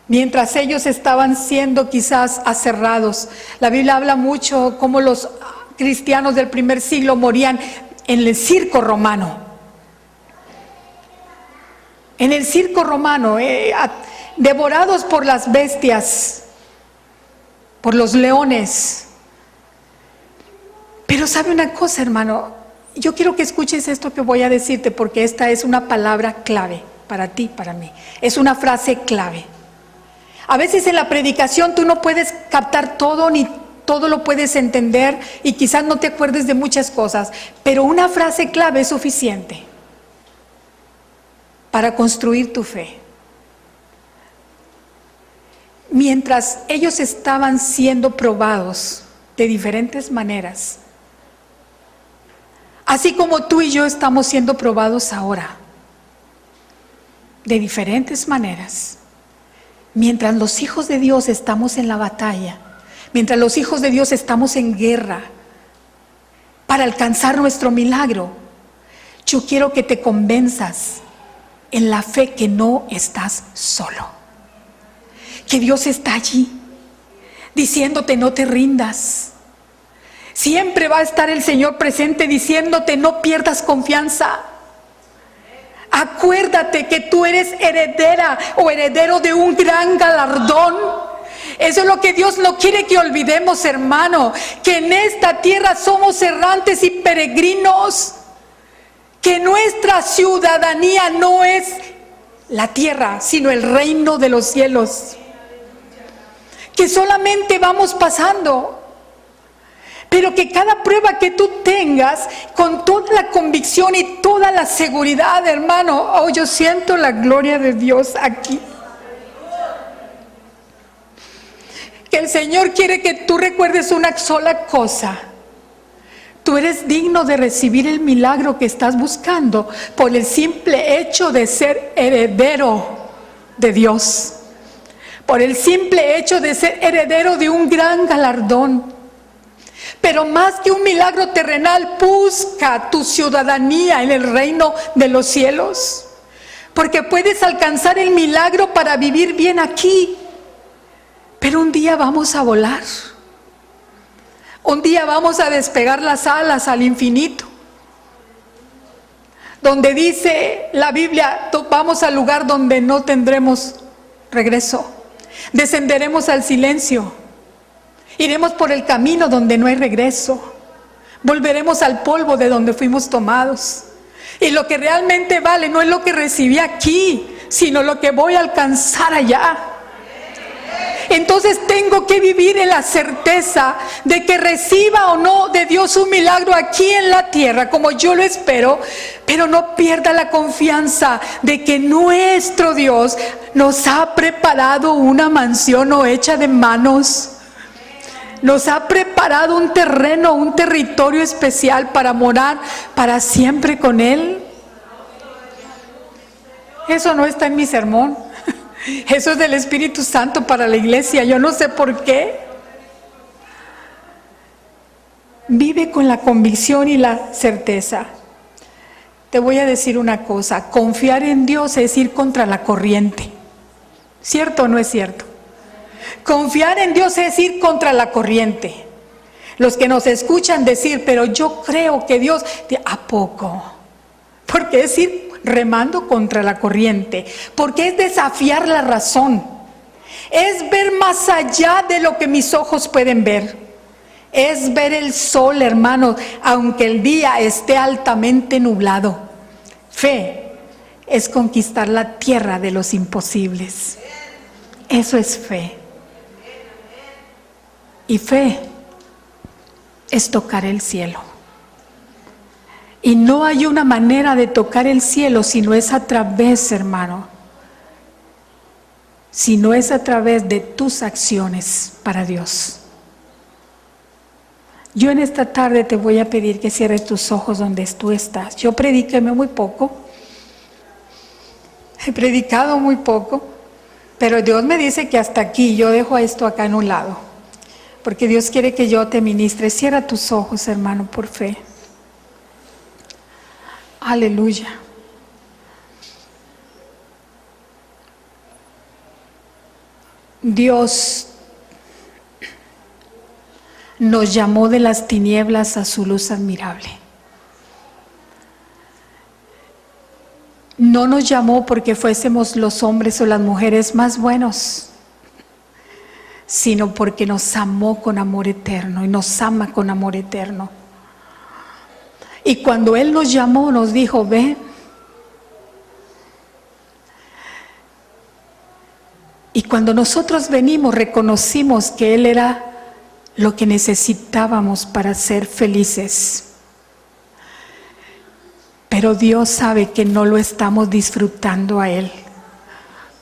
mientras ellos estaban siendo quizás aserrados. La Biblia habla mucho cómo los cristianos del primer siglo morían en el circo romano. En el circo romano, devorados por las bestias. por los leones. Pero sabe una cosa, hermano, yo quiero que escuches esto que voy a decirte, porque esta es una palabra clave para ti, para mí. Es una frase clave. A veces en la predicación tú no puedes captar todo, ni todo lo puedes entender, y quizás no te acuerdes de muchas cosas, pero una frase clave es suficiente para construir tu fe. Mientras ellos estaban siendo probados de diferentes maneras, así como tú y yo estamos siendo probados ahora, de diferentes maneras, mientras los hijos de Dios estamos en la batalla, mientras los hijos de Dios estamos en guerra para alcanzar nuestro milagro, yo quiero que te convenzas en la fe que no estás solo, que Dios está allí diciéndote no te rindas. Siempre va a estar el Señor presente diciéndote no pierdas confianza. Acuérdate que tú eres heredera o heredero de un gran galardón. Eso es lo que Dios no quiere que olvidemos, hermano, que en esta tierra somos errantes y peregrinos, que nuestra ciudadanía no es la tierra, sino el reino de los cielos, que solamente vamos pasando. Pero que cada prueba que tú tengas, con toda la convicción y toda la seguridad, hermano, oh, yo siento la gloria de Dios aquí. Que el Señor quiere que tú recuerdes una sola cosa: tú eres digno de recibir el milagro que estás buscando por el simple hecho de ser heredero de Dios, por el simple hecho de ser heredero de un gran galardón. Pero más que un milagro terrenal, busca tu ciudadanía en el reino de los cielos, porque puedes alcanzar el milagro para vivir bien aquí, pero un día vamos a volar, un día vamos a despegar las alas al infinito, donde dice la Biblia, vamos al lugar donde no tendremos regreso, descenderemos al silencio. Iremos por el camino donde no hay regreso. Volveremos al polvo de donde fuimos tomados. Y lo que realmente vale no es lo que recibí aquí, sino lo que voy a alcanzar allá. Entonces tengo que vivir en la certeza de que reciba o no de Dios un milagro aquí en la tierra, como yo lo espero, pero no pierda la confianza de que nuestro Dios nos ha preparado una mansión no hecha de manos. Nos ha preparado un terreno, un territorio especial para morar para siempre con Él. Eso no está en mi sermón. Eso es del Espíritu Santo para la iglesia. Yo no sé por qué. Vive con la convicción y la certeza. Te voy a decir una cosa. Confiar en Dios es ir contra la corriente. ¿Cierto o no es cierto? Confiar en Dios es ir contra la corriente. Los que nos escuchan decir, pero yo creo que Dios, ¿a poco? Porque es ir remando contra la corriente, porque es desafiar la razón, es ver más allá de lo que mis ojos pueden ver, es ver el sol, hermanos, aunque el día esté altamente nublado. Fe es conquistar la tierra de los imposibles. Eso es fe. Y fe es tocar el cielo. Y no hay una manera de tocar el cielo si no es a través, hermano, si no es a través de tus acciones para Dios. Yo en esta tarde te voy a pedir que cierres tus ojos donde tú estás. Yo prediqué muy poco, he predicado muy poco, pero Dios me dice que hasta aquí. Yo dejo esto acá en un lado, porque Dios quiere que yo te ministre. Cierra tus ojos, hermano, por fe. Aleluya. Dios nos llamó de las tinieblas a su luz admirable. No nos llamó porque fuésemos los hombres o las mujeres más buenos. sino porque nos amó con amor eterno y nos ama con amor eterno. Y cuando Él nos llamó, nos dijo, ven. Y cuando nosotros venimos, reconocimos que Él era lo que necesitábamos para ser felices. Pero Dios sabe que no lo estamos disfrutando a Él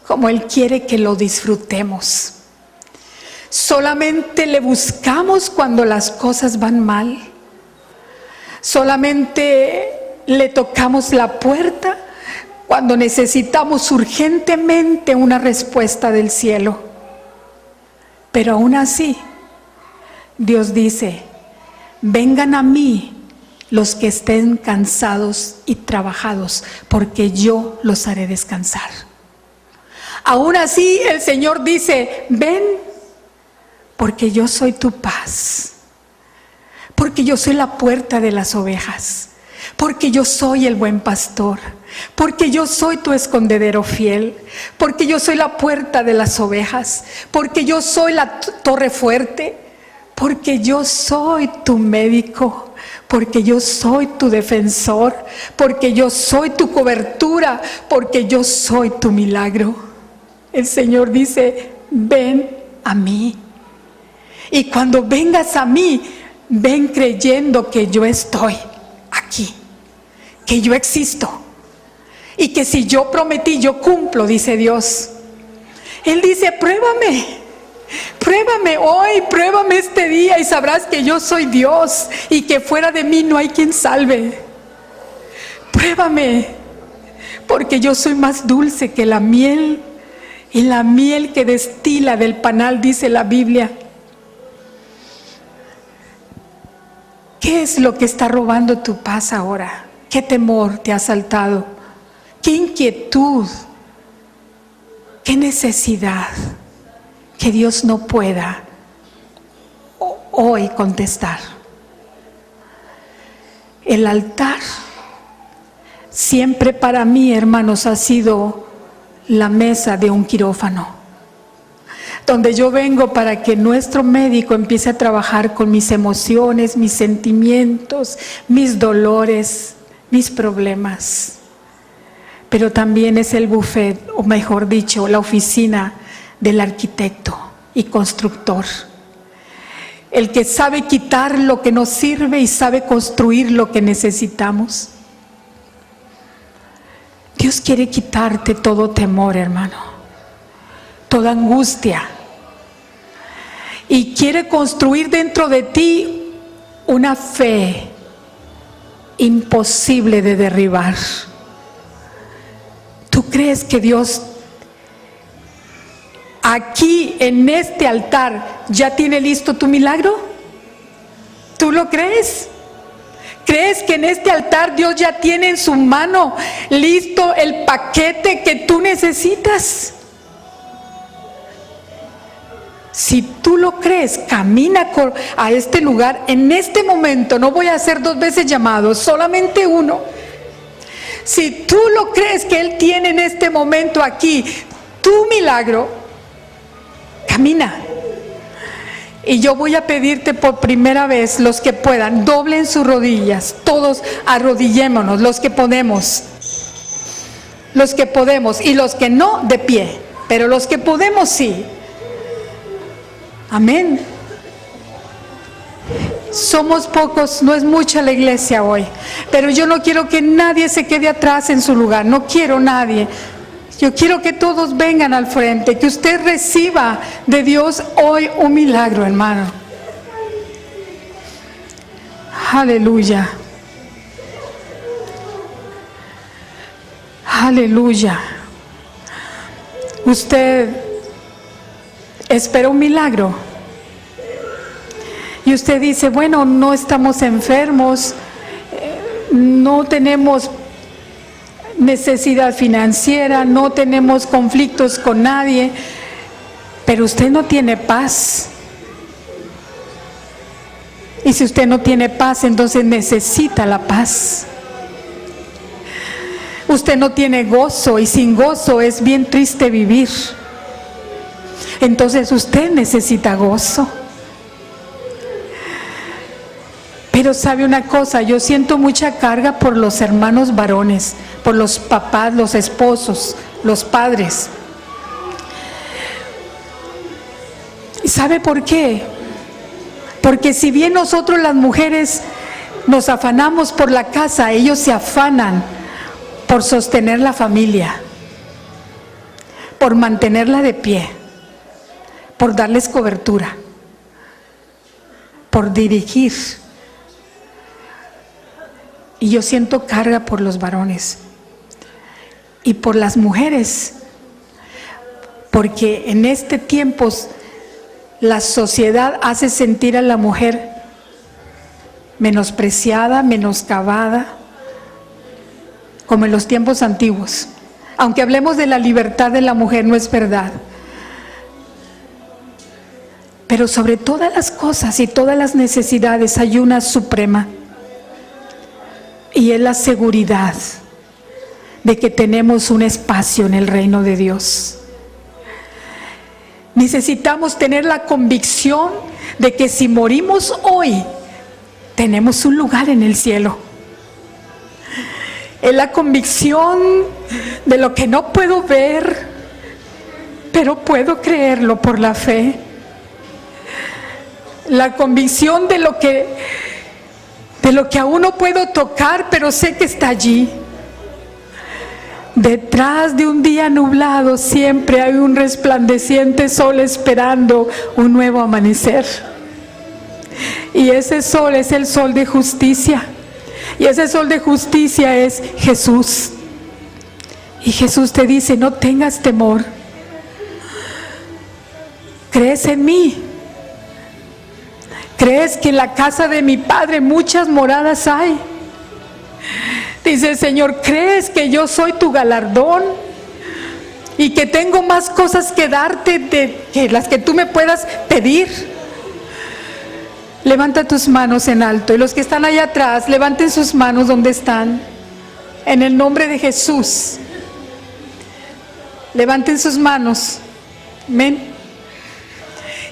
como Él quiere que lo disfrutemos. Solamente le buscamos cuando las cosas van mal. Solamente le tocamos la puerta cuando necesitamos urgentemente una respuesta del cielo. Pero aún así, Dios dice, vengan a mí los que estén cansados y trabajados, porque yo los haré descansar. Aún así, el Señor dice, ven, porque yo soy tu paz, porque yo soy la puerta de las ovejas, porque yo soy el buen pastor, porque yo soy tu escondedero fiel, porque yo soy la puerta de las ovejas, porque yo soy la torre fuerte, porque yo soy tu médico, porque yo soy tu defensor, porque yo soy tu cobertura, porque yo soy tu milagro. El Señor dice, ven a mí. Y cuando vengas a mí, ven creyendo que yo estoy aquí, que yo existo. Y que si yo prometí, yo cumplo, dice Dios. Él dice, pruébame hoy, pruébame este día y sabrás que yo soy Dios y que fuera de mí no hay quien salve. Pruébame, porque yo soy más dulce que la miel y la miel que destila del panal, dice la Biblia. ¿Qué es lo que está robando tu paz ahora? ¿Qué temor te ha asaltado? ¿Qué inquietud? ¿Qué necesidad que Dios no pueda hoy contestar? El altar siempre para mí, hermanos, ha sido la mesa de un quirófano, donde yo vengo para que nuestro médico empiece a trabajar con mis emociones, mis sentimientos, mis dolores, mis problemas. Pero también es el buffet, o mejor dicho, la oficina del arquitecto y constructor. El que sabe quitar lo que nos sirve y sabe construir lo que necesitamos. Dios quiere quitarte todo temor, hermano, toda angustia. Y quiere construir dentro de ti una fe imposible de derribar. ¿Tú crees que Dios aquí en este altar ya tiene listo tu milagro? ¿Tú lo crees? ¿Crees que en este altar Dios ya tiene en su mano listo el paquete que tú necesitas? Si tú lo crees, camina a este lugar en este momento. No voy a hacer 2 veces llamados, solamente uno. Si tú lo crees que Él tiene en este momento aquí tu milagro, camina. Y yo voy a pedirte por primera vez, los que puedan, doblen sus rodillas, todos arrodillémonos, los que podemos, y los que no, de pie, pero los que podemos sí. Amén. Somos pocos, no es mucha la iglesia hoy, pero yo no quiero que nadie se quede atrás en su lugar, no quiero nadie. Yo quiero que todos vengan al frente, que usted reciba de Dios hoy un milagro, hermano. Aleluya. Aleluya. Usted espera un milagro. Y usted dice, bueno, no estamos enfermos, no tenemos necesidad financiera, no tenemos conflictos con nadie, pero usted no tiene paz. Y si usted no tiene paz, entonces necesita la paz. Usted no tiene gozo, y sin gozo es bien triste vivir. entonces usted necesita gozo. Pero sabe una cosa, yo siento mucha carga por los hermanos varones, por los papás, los esposos, los padres. ¿Y sabe por qué? Porque si bien nosotros las mujeres nos afanamos por la casa, ellos se afanan por sostener la familia, por mantenerla de pie, por darles cobertura, por dirigir. Y yo siento carga por los varones y por las mujeres, porque en este tiempo la sociedad hace sentir a la mujer menospreciada, menoscabada, como en los tiempos antiguos. Aunque hablemos de la libertad de la mujer, no es verdad. Pero sobre todas las cosas y todas las necesidades hay una suprema, y es la seguridad de que tenemos un espacio en el reino de Dios. Necesitamos tener la convicción de que si morimos hoy, tenemos un lugar en el cielo. Es la convicción de lo que no puedo ver, pero puedo creerlo por la fe. La convicción de lo que aún no puedo tocar, pero sé que está allí. Detrás de un día nublado siempre hay un resplandeciente sol esperando un nuevo amanecer. Y ese sol es el sol de justicia. Y ese sol de justicia es Jesús. Y Jesús te dice, no tengas temor. ¿Crees en mí? ¿Crees que en la casa de mi Padre muchas moradas hay? Dice el Señor, ¿crees que yo soy tu galardón? Y que tengo más cosas que darte que las que tú me puedas pedir. Levanta tus manos en alto. Y los que están allá atrás, levanten sus manos donde están. En el nombre de Jesús. Levanten sus manos. Amén.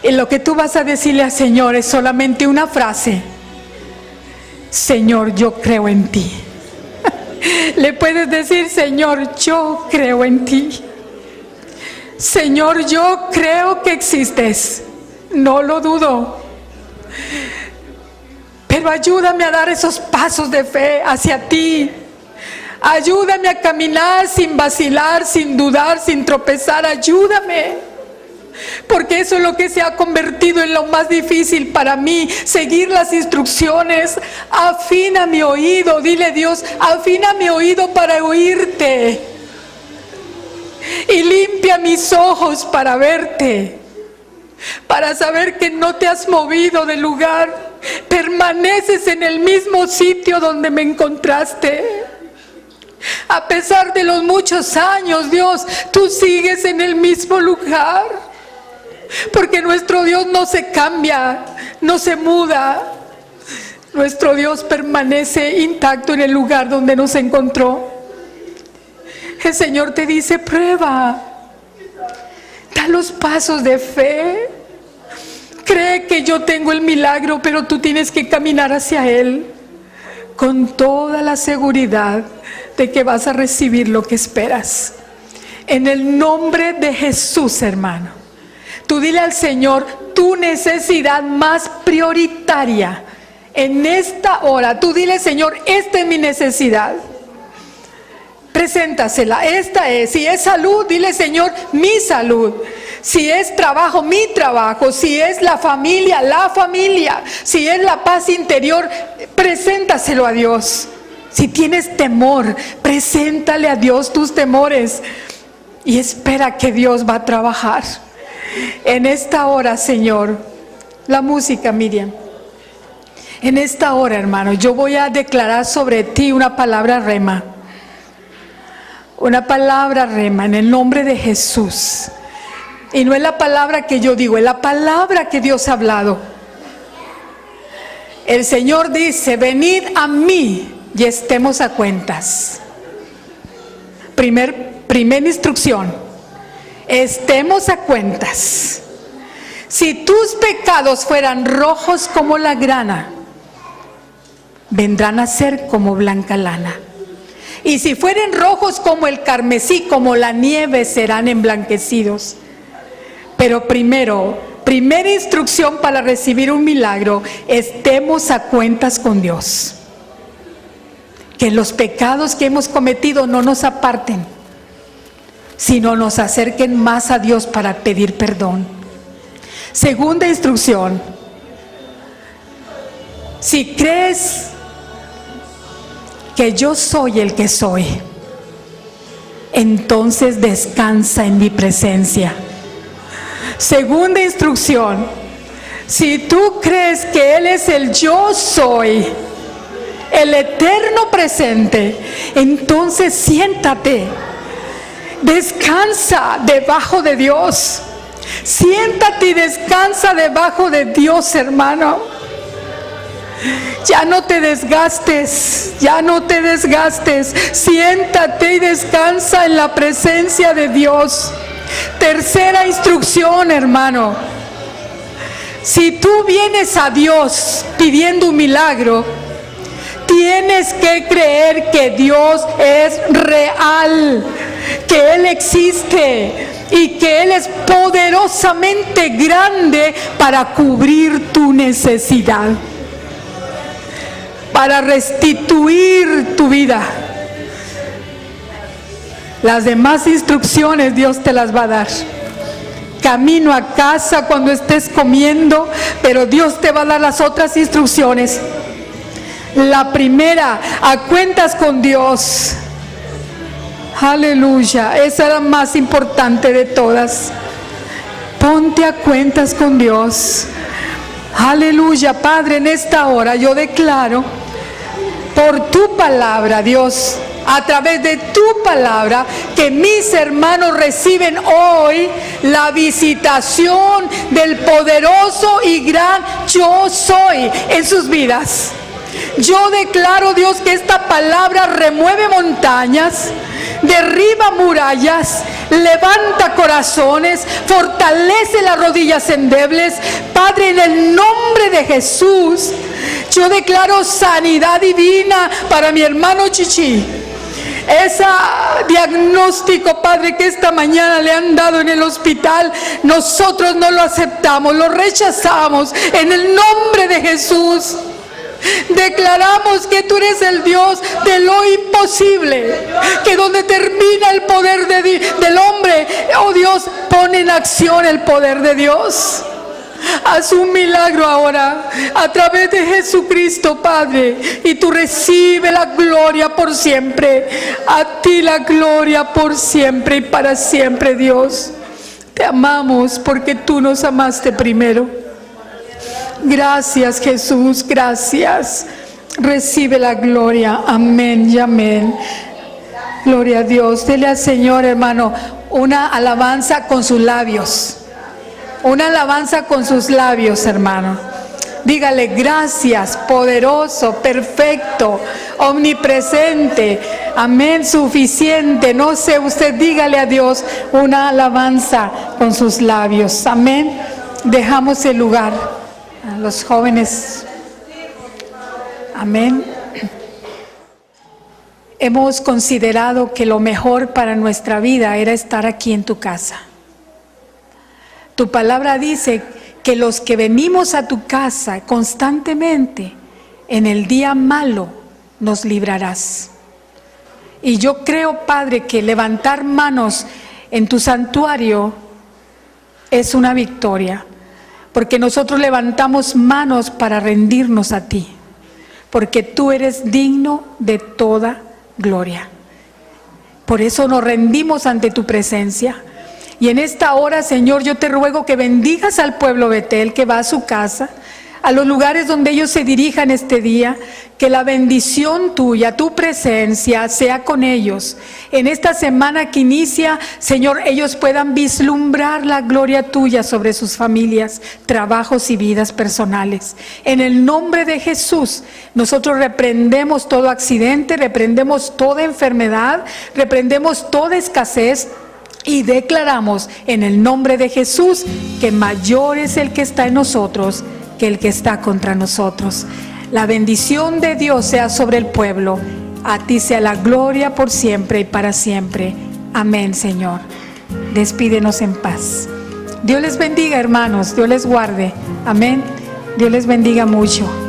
Y lo que tú vas a decirle al Señor es solamente una frase. Señor, yo creo en ti. Le puedes decir, Señor, yo creo en ti. Señor, yo creo que existes. No lo dudo. Pero ayúdame a dar esos pasos de fe hacia ti. Ayúdame a caminar sin vacilar, sin dudar, sin tropezar. Ayúdame. Porque eso es lo que se ha convertido en lo más difícil para mí, seguir las instrucciones. Afina mi oído, dile Dios, afina mi oído para oírte. Y limpia mis ojos para verte, para saber que no te has movido del lugar, permaneces en el mismo sitio donde me encontraste. A pesar de los muchos años, Dios, tú sigues en el mismo lugar. Porque nuestro Dios no se cambia, no se muda. Nuestro Dios permanece intacto en el lugar donde nos encontró. El Señor te dice, prueba. Da los pasos de fe. Cree que yo tengo el milagro, pero tú tienes que caminar hacia Él con toda la seguridad de que vas a recibir lo que esperas. En el nombre de Jesús, hermano. Tú dile al Señor tu necesidad más prioritaria en esta hora. Tú dile, Señor, esta es mi necesidad. Preséntasela, esta es. Si es salud, dile, Señor, mi salud. Si es trabajo, mi trabajo. Si es la familia, la familia. Si es la paz interior, preséntaselo a Dios. Si tienes temor, preséntale a Dios tus temores y espera que Dios va a trabajar. En esta hora, Señor, la música, Miriam. En esta hora, hermano, yo voy a declarar sobre ti una palabra rema. Una palabra rema en el nombre de Jesús. Y no es la palabra que yo digo, es la palabra que Dios ha hablado. El Señor dice, venid a mí y estemos a cuentas. Primera instrucción. estemos a cuentas. Si tus pecados fueran rojos como la grana, vendrán a ser como blanca lana. Y si fueren rojos como el carmesí, como la nieve, serán emblanquecidos. Pero primera instrucción para recibir un milagro, estemos a cuentas con Dios. Que los pecados que hemos cometido no nos aparten, sino nos acerquen más a Dios para pedir perdón. Segunda instrucción, si crees que yo soy el que soy, entonces descansa en mi presencia. Segunda instrucción, si tú crees que Él es el yo soy, el eterno presente, entonces siéntate, descansa debajo de Dios. Siéntate y descansa debajo de Dios, hermano. Ya no te desgastes, siéntate y descansa en la presencia de Dios. Tercera instrucción, hermano. Si tú vienes a Dios pidiendo un milagro, tienes que creer que Dios es real, que Él existe y que Él es poderosamente grande para cubrir tu necesidad, para restituir tu vida. Las demás instrucciones Dios te las va a dar. Camino a casa, cuando estés comiendo, pero Dios te va a dar las otras instrucciones. La primera, a cuentas con Dios. Aleluya, esa es la más importante de todas. Ponte a cuentas con Dios. Aleluya, Padre, en esta hora yo declaro por tu palabra, Dios, a través de tu palabra, que mis hermanos reciben hoy la visitación del poderoso y gran yo soy en sus vidas. Yo declaro, Dios, que esta palabra remueve montañas, derriba murallas, levanta corazones, fortalece las rodillas endebles. Padre, en el nombre de Jesús, yo declaro sanidad divina para mi hermano Chichi. Ese diagnóstico, Padre, que esta mañana le han dado en el hospital, nosotros no lo aceptamos, lo rechazamos en el nombre de Jesús. Declaramos que tú eres el Dios de lo imposible, que donde termina el poder del hombre, oh Dios, pone en acción el poder de Dios. Haz un milagro ahora a través de Jesucristo, Padre, y tú recibe la gloria por siempre. A ti la gloria por siempre y para siempre, Dios. Te amamos porque tú nos amaste primero. Gracias, Jesús, gracias. Recibe la gloria. Amén y amén. Gloria a Dios. Dele al Señor, hermano, una alabanza con sus labios. Una alabanza con sus labios, hermano. Dígale gracias, poderoso, perfecto, omnipresente, amén, suficiente. No sé, usted dígale a Dios una alabanza con sus labios. Amén. Dejamos el lugar a los jóvenes. Amén. Hemos considerado que lo mejor para nuestra vida era estar aquí en tu casa. Tu palabra dice que los que venimos a tu casa constantemente, en el día malo nos librarás. Y yo creo, Padre, que levantar manos en tu santuario es una victoria, porque nosotros levantamos manos para rendirnos a ti, porque tú eres digno de toda gloria. Por eso nos rendimos ante tu presencia. Y en esta hora, Señor, yo te ruego que bendigas al pueblo Betel que va a su casa, a los lugares donde ellos se dirijan este día, que la bendición tuya, tu presencia sea con ellos. En esta semana que inicia, Señor, ellos puedan vislumbrar la gloria tuya sobre sus familias, trabajos y vidas personales. En el nombre de Jesús, nosotros reprendemos todo accidente, reprendemos toda enfermedad, reprendemos toda escasez. Y declaramos en el nombre de Jesús que mayor es el que está en nosotros que el que está contra nosotros. La bendición de Dios sea sobre el pueblo. A ti sea la gloria por siempre y para siempre. Amén, Señor. Despídenos en paz. Dios les bendiga, hermanos. Dios les guarde. Amén. Dios les bendiga mucho.